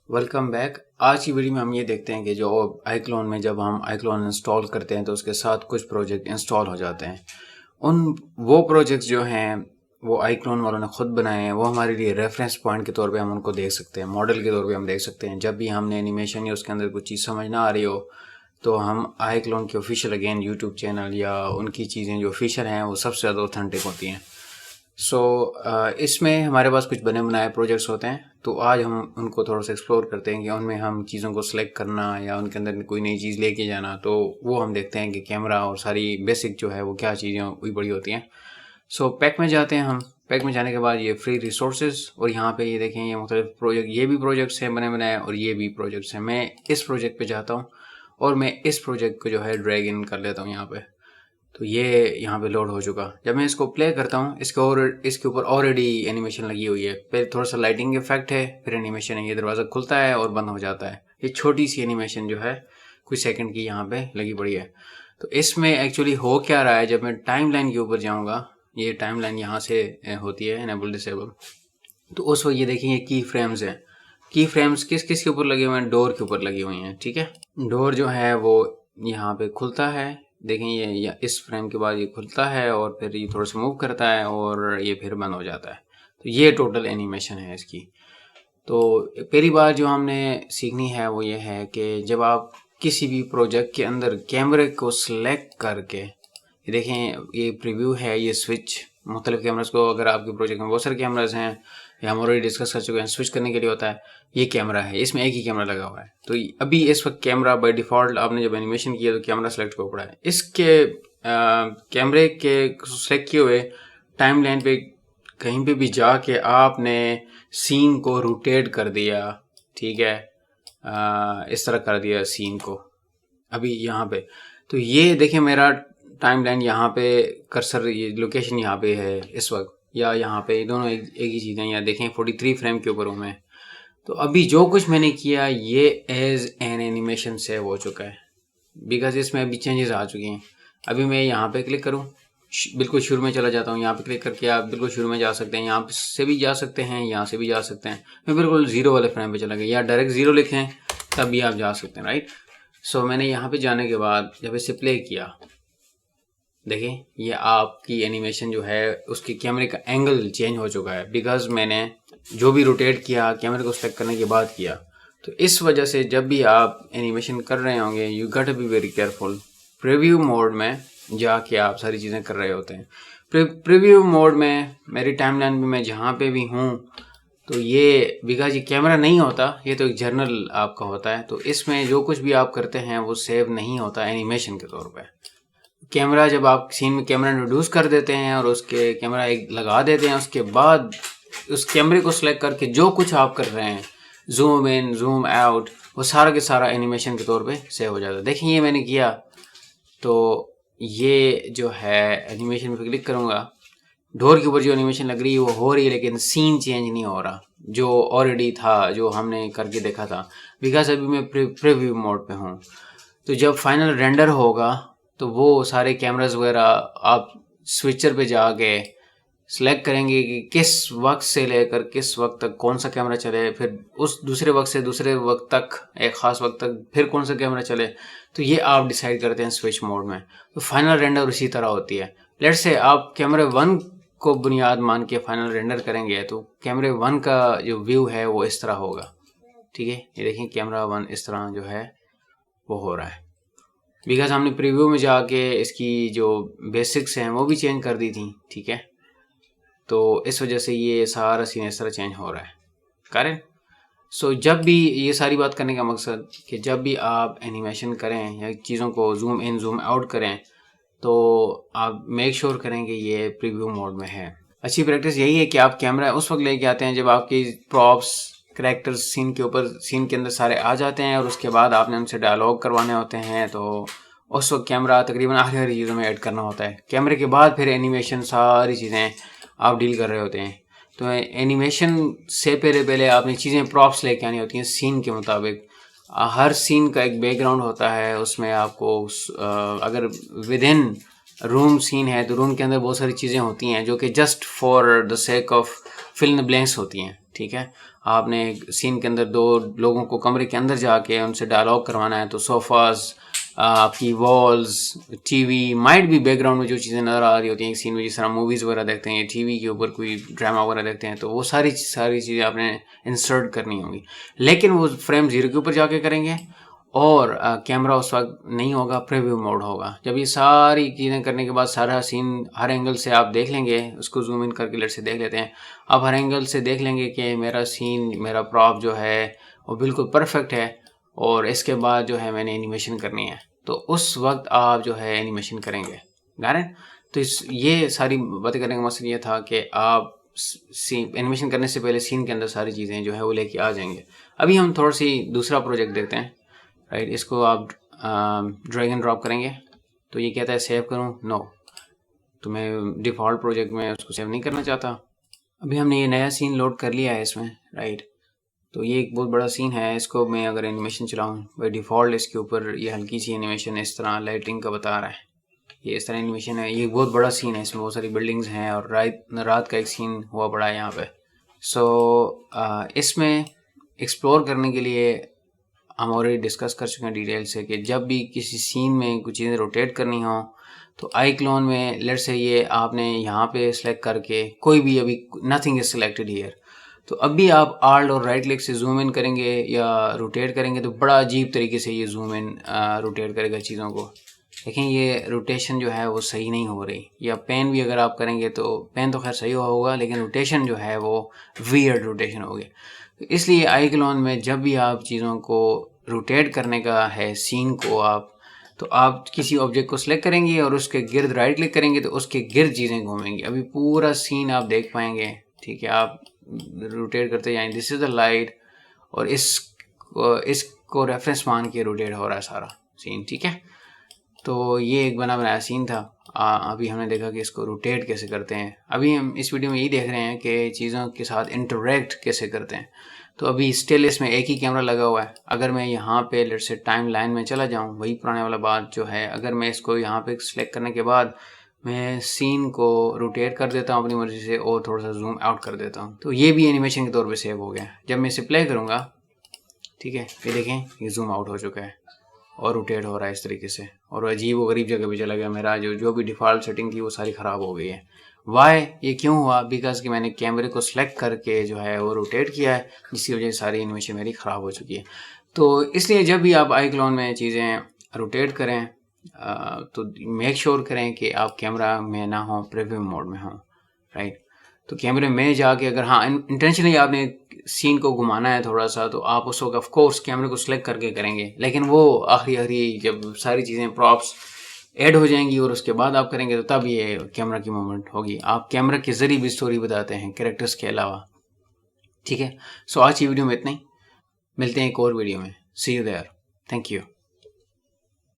Welcome back. आज की video में हम ये देखते हैं कि जो iClone में जब हम iClone इंस्टॉल करते हैं तो उसके साथ कुछ प्रोजेक्ट इंस्टॉल हो जाते हैं। वो प्रोजेक्ट्स जो हैं वो iClone वालों ने खुद बनाए हैं, वो हमारे लिए रेफरेंस पॉइंट के तौर पे हम उनको देख सकते हैं, मॉडल के तौर पे हम देख सकते हैं। जब भी हमने एनिमेशन या उसके अंदर कुछ चीज़ समझ ना आ रही हो तो हम iClone के ऑफिशियल अगेन यूट्यूब चैनल या उनकी चीज़ें जो ऑफिशियल हैं वो सबसे ज़्यादा ऑथेंटिक होती हैं। इसमें हमारे पास कुछ बने बनाए प्रोजेक्ट्स होते हैं, तो आज हम उनको थोड़ा सा एक्सप्लोर करते हैं कि उनमें हम चीज़ों को सिलेक्ट करना या उनके अंदर कोई नई चीज़ लेके जाना, तो वो हम देखते हैं कि कैमरा और सारी बेसिक जो है वो क्या चीज़ें वही बड़ी होती हैं। पैक में जाते हैं हम। पैक में जाने के बाद ये फ्री रिसोर्सेज और यहाँ पे ये देखें ये मुख्तलिफ प्रोजेक्ट, ये भी प्रोजेक्ट्स हैं बने बनाए और ये भी प्रोजेक्ट्स हैं। मैं इस प्रोजेक्ट पे जाता हूँ और मैं इस प्रोजेक्ट को जो है ड्रैग इन कर लेता हूँ यहाँ पे। तो ये यहाँ पे लोड हो चुका। जब मैं इसको प्ले करता हूँ इसके ऊपर ऑलरेडी एनिमेशन लगी हुई है। पहले थोड़ा सा लाइटिंग इफेक्ट है, फिर एनिमेशन है, ये दरवाज़ा खुलता है और बंद हो जाता है। ये छोटी सी एनिमेशन जो है कुछ सेकंड की यहाँ पे लगी पड़ी है। तो इसमें एक्चुअली हो क्या रहा है, जब मैं टाइम लाइन के ऊपर जाऊँगा, ये टाइम लाइन यहाँ से होती है इनेबल डिसेबल, तो उस वक्त ये देखिए ये की फ्रेम्स हैं। की फ्रेम्स किस किस के ऊपर लगे हुए हैं? डोर के ऊपर लगी हुई हैं। ठीक है, डोर जो है वो यहाँ पे खुलता है, देखें ये इस फ्रेम के बाद ये खुलता है और फिर ये थोड़ा सा मूव करता है और ये फिर बंद हो जाता है। तो ये टोटल एनिमेशन है इसकी। तो पहली बार जो हमने सीखनी है वो ये है कि जब आप किसी भी प्रोजेक्ट के अंदर कैमरे को सिलेक्ट करके, ये देखें ये प्रीव्यू है, ये स्विच मुख्तलिफ कैमरास को, अगर आपके प्रोजेक्ट में बहुत सारे कैमराज हैं या हम ऑलरेडी डिस्कस कर चुके हैं, स्विच करने के लिए होता है। ये कैमरा है, इसमें एक ही कैमरा लगा हुआ है। तो अभी इस वक्त कैमरा बाय डिफ़ॉल्ट आपने जब एनिमेशन किया तो कैमरा सेलेक्ट हो पड़ा है। इसके कैमरे के सेलेक्ट किए हुए टाइम लाइन पे कहीं पे भी जाके आपने सीन को रोटेट कर दिया, ठीक है, इस तरह कर दिया सीन को अभी यहाँ पे। तो ये देखिए मेरा टाइम लाइन यहाँ पे कर्सर, ये लोकेशन यहाँ पे है इस वक्त, या यहाँ पे दोनों एक ही चीज़ हैं। यहाँ देखें 43 फ्रेम के ऊपर हूँ मैं। तो अभी जो कुछ मैंने किया ये एज एन एनिमेशन सेव हो चुका है, बिकॉज इसमें अभी चेंजेस आ चुके हैं। अभी मैं यहाँ पे क्लिक करूँ, बिल्कुल शुरू में चला जाता हूँ। यहाँ पे क्लिक करके आप बिल्कुल शुरू में जा सकते हैं, यहाँ से भी जा सकते हैं, यहाँ से भी जा सकते हैं। मैं बिल्कुल ज़ीरो वाले फ्रेम पे चला गया, या डायरेक्ट ज़ीरो लिखें तब भी आप जा सकते हैं, राइट। मैंने यहाँ पे जाने के बाद जब इसे प्ले किया, देखें ये आपकी एनिमेशन जो है उसके कैमरे का एंगल चेंज हो चुका है, बिकॉज मैंने जो भी रोटेट किया कैमरे को सेलेक्ट करने के बाद किया। तो इस वजह से जब भी आप एनिमेशन कर रहे होंगे you got to be very careful. Preview mode में जाके आप सारी चीज़ें कर रहे होते हैं। प्रीव्यू मोड में मेरी टाइमलाइन में मैं जहाँ पे भी हूँ, तो ये बिकॉज ये कैमरा नहीं होता, ये तो एक जर्नल आपका होता है, तो इसमें जो कुछ भी आप करते हैं वो सेव नहीं होता एनिमेशन के तौर पे। कैमरा जब आप सीन में कैमरा इंट्रोड्यूस कर देते हैं और उसके कैमरा एक लगा देते हैं, उसके बाद उस कैमरे को सिलेक्ट करके जो कुछ आप कर रहे हैं, जूम इन जूम आउट, वो सारा के सारा एनिमेशन के तौर पे सेव हो जाता है। देखिए ये मैंने किया, तो ये जो है एनिमेशन पे क्लिक करूँगा, डोर के ऊपर जो एनिमेशन लग रही है वो हो रही है, लेकिन सीन चेंज नहीं हो रहा जो ऑलरेडी था, जो हमने करके देखा था, बिकॉज अभी मैं प्रीव्यू मोड पे हूँ। तो जब फाइनल रेंडर होगा तो वो सारे कैमरास वगैरह आप स्विचर पे जाके सेलेक्ट करेंगे कि किस वक्त से लेकर किस वक्त तक कौन सा कैमरा चले, फिर उस दूसरे वक्त से दूसरे वक्त तक, एक ख़ास वक्त तक फिर कौन सा कैमरा चले। तो ये आप डिसाइड करते हैं स्विच मोड में। तो फाइनल रेंडर उसी तरह होती है। लेट्स से आप कैमरे 1 को बुनियाद मान के फाइनल रेंडर करेंगे तो कैमरे 1 का जो व्यू है वो इस तरह होगा, ठीक है। ये देखिए कैमरा 1 इस तरह जो है वो हो रहा है, बिकॉज हमने प्रीव्यू में जाके इसकी जो बेसिक्स हैं वो भी चेंज कर दी थी, ठीक है। तो इस वजह से ये सारा सीन इस तरह चेंज हो रहा है, करेक्ट। जब भी ये सारी बात करने का मकसद कि जब भी आप एनिमेशन करें या चीज़ों को जूम इन जूम आउट करें तो आप मेक श्योर करें कि ये प्रीव्यू मोड में है। अच्छी प्रैक्टिस यही है कि आप कैमरा उस वक्त लेके आते हैं जब आपकी प्रॉप्स करैक्टर्स सीन के ऊपर, सीन के अंदर सारे आ जाते हैं और उसके बाद आपने उनसे डायलॉग करवाने होते हैं, तो उस वक्त कैमरा तकरीबन आखिरी चीज़ों में ऐड करना होता है। कैमरे के बाद फिर एनिमेशन सारी चीज़ें आप डील कर रहे होते हैं। तो एनिमेशन से पहले आपने चीज़ें प्रॉप्स लेके आनी होती हैं सीन के मुताबिक। हर सीन का एक बैकग्राउंड होता है, उसमें आपको अगर विद इन रूम सीन है तो रूम के अंदर बहुत सारी चीज़ें होती हैं जो कि just for the sake of fill in the blanks होती हैं, ठीक है। आपने सीन के अंदर दो लोगों को कमरे के अंदर जाके उनसे डायलॉग करवाना है, तो सोफ़ाज, आपकी वॉल्स, टीवी, माइट भी बैकग्राउंड में जो चीज़ें नज़र आ रही होती हैं एक सीन में, जिस तरह मूवीज़ वगैरह देखते हैं, टीवी के ऊपर कोई ड्रामा वगैरह देखते हैं, तो वो सारी चीज़ें आपने इंसर्ट करनी होंगी। लेकिन वो फ्रेम 0 के ऊपर जाके करेंगे और कैमरा उस वक्त नहीं होगा, प्रीव्यू मोड होगा। जब ये सारी चीज़ें करने के बाद सारा सीन हर एंगल से आप देख लेंगे, उसको जूम इन करके लेट से देख लेते हैं। आप हर एंगल से देख लेंगे कि मेरा सीन, मेरा प्रॉप जो है वो बिल्कुल परफेक्ट है, और इसके बाद जो है मैंने एनिमेशन करनी है, तो उस वक्त आप जो है एनिमेशन करेंगे। गारंट तो ये सारी बातें करने का मकसद ये था कि आप एनिमेशन करने से पहले सीन के अंदर सारी चीज़ें जो है वो लेके आ जाएंगे। अभी हम थोड़ा सी दूसरा प्रोजेक्ट देखते हैं, राइट। इसको आप ड्रैग एंड ड्रॉप करेंगे तो ये कहता है सेव करूं, नो, तो मैं डिफ़ॉल्ट प्रोजेक्ट में उसको सेव नहीं करना चाहता। अभी हमने ये नया सीन लोड कर लिया है इसमें, राइट। तो ये एक बहुत बड़ा सीन है, इसको मैं अगर एनिमेशन चलाऊं बाई डिफ़ॉल्ट इसके ऊपर ये हल्की सी एनिमेशन इस तरह लाइटिंग का बता रहा है, ये इस तरह एनिमेशन है। ये बहुत बड़ा सीन है, इसमें बहुत सारी बिल्डिंग्स हैं और रात का एक सीन हुआ पड़ा है यहाँ पे। सो इसमें एक्सप्लोर करने के लिए हम ऑलरेडी डिस्कस कर चुके हैं डिटेल से कि जब भी किसी सीन में कुछ चीज़ें रोटेट करनी हो तो आई क्लोन में लेट्स से ये आपने यहाँ पे सेलेक्ट करके कोई भी, अभी नथिंग इज सिलेक्टेड हियर, तो अभी आप आल्ट और राइट क्लिक से जूम इन करेंगे या रोटेट करेंगे तो बड़ा अजीब तरीके से ये जूम इन रोटेट करेगा चीज़ों को। लेकिन ये रोटेशन जो है वो सही नहीं हो रही, या पेन भी अगर आप करेंगे तो पेन तो खैर सही होगा, लेकिन रोटेशन जो है वो वियर्ड रोटेशन होगी। तो इसलिए आई क्लोन में जब भी आप चीज़ों को रोटेट करने का है सीन को, आप किसी ऑब्जेक्ट को सिलेक्ट करेंगे और उसके गिर्द राइट क्लिक करेंगे तो उसके गिर्द चीज़ें घूमेंगी। अभी पूरा सीन आप देख पाएंगे, ठीक है। आप रोटेट करते जाएं, दिस इज़ द लाइट, और इसको रेफरेंस मान के रोटेट हो रहा है सारा सीन, ठीक है। तो ये एक बना बनाया सीन था। अभी हमने देखा कि इसको रोटेट कैसे करते हैं। अभी हम इस वीडियो में यही देख रहे हैं कि चीज़ों के साथ इंटरेक्ट कैसे करते हैं। तो अभी स्टिल इसमें एक ही कैमरा लगा हुआ है। अगर मैं यहाँ पे लेट्स से टाइम लाइन में चला जाऊँ, वही पुराने वाला बात जो है, अगर मैं इसको यहाँ पे सिलेक्ट करने के बाद मैं सीन को रोटेट कर देता हूँ अपनी मर्ज़ी से और थोड़ा सा जूम आउट कर देता हूँ, तो ये भी एनिमेशन के तौर पे सेव हो गया। जब मैं इसे प्ले करूँगा, ठीक है, ये देखें ये जूम आउट हो चुका है और रोटेट हो रहा है इस तरीके से, और अजीब व गरीब जगह पे चला गया। मेरा जो भी डिफ़ॉल्ट सेटिंग थी वो सारी ख़राब हो गई है। वाई, ये क्यों हुआ? बिकॉज कि मैंने कैमरे को सिलेक्ट करके जो है वो रोटेट किया है, जिसकी वजह से सारी एनिमेशन मेरी ख़राब हो चुकी है। तो इसलिए जब भी आप आई क्लोन में चीज़ें रोटेट करें तो मेक श्योर करें कि आप कैमरा में ना हो, प्रीव्यू मोड में हो, राइट। तो कैमरे में जाके अगर हाँ इंटेंशनली आपने सीन को घुमाना है थोड़ा सा, तो आप उस वक्त ऑफ कोर्स कैमरे को सिलेक्ट करके करेंगे, लेकिन वो आखिरी जब सारी चीज़ें प्रॉप्स ऐड हो जाएंगी और उसके बाद आप करेंगे तो तब ये कैमरा की मूवमेंट होगी। आप कैमरा के ज़रिए भी स्टोरी बताते हैं कैरेक्टर्स के अलावा, ठीक है। सो आज की वीडियो में इतना ही, मिलते हैं एक और वीडियो में। सी यू देयर, थैंक यू।